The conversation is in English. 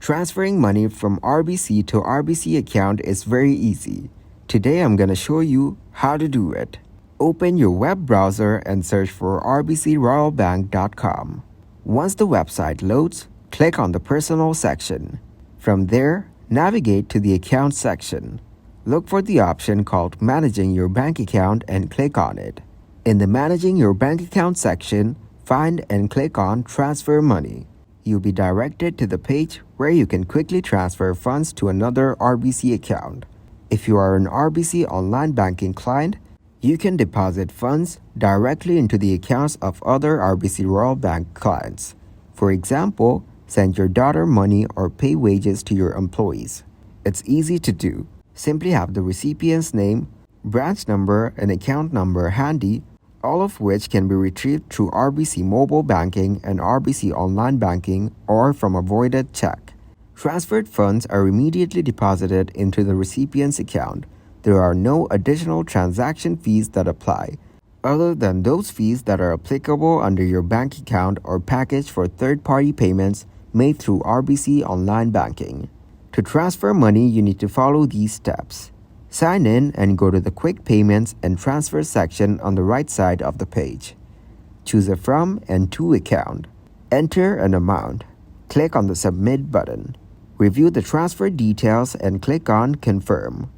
Transferring money from RBC to RBC account is very easy. Today I'm gonna show you how to do it. Open your web browser and search for rbcroyalbank.com. Once the website loads, click on the Personal section. From there, navigate to the Account section. Look for the option called Managing Your Bank Account and click on it. In the Managing Your Bank Account section, find and click on Transfer Money. You'll be directed to the page where you can quickly transfer funds to another RBC account. If you are an RBC online banking client, you can deposit funds directly into the accounts of other RBC Royal Bank clients. For example, send your daughter money or pay wages to your employees. It's easy to do. Simply have the recipient's name, branch number, and account number handy, all of which can be retrieved through RBC Mobile Banking and RBC Online Banking or from a voided check. Transferred funds are immediately deposited into the recipient's account. There are no additional transaction fees that apply, other than those fees that are applicable under your bank account or package for third-party payments made through RBC Online Banking. To transfer money, you need to follow these steps. Sign in and go to the Quick Payments and Transfer section on the right side of the page. Choose a From and To account. Enter an amount. Click on the Submit button. Review the transfer details and click on Confirm.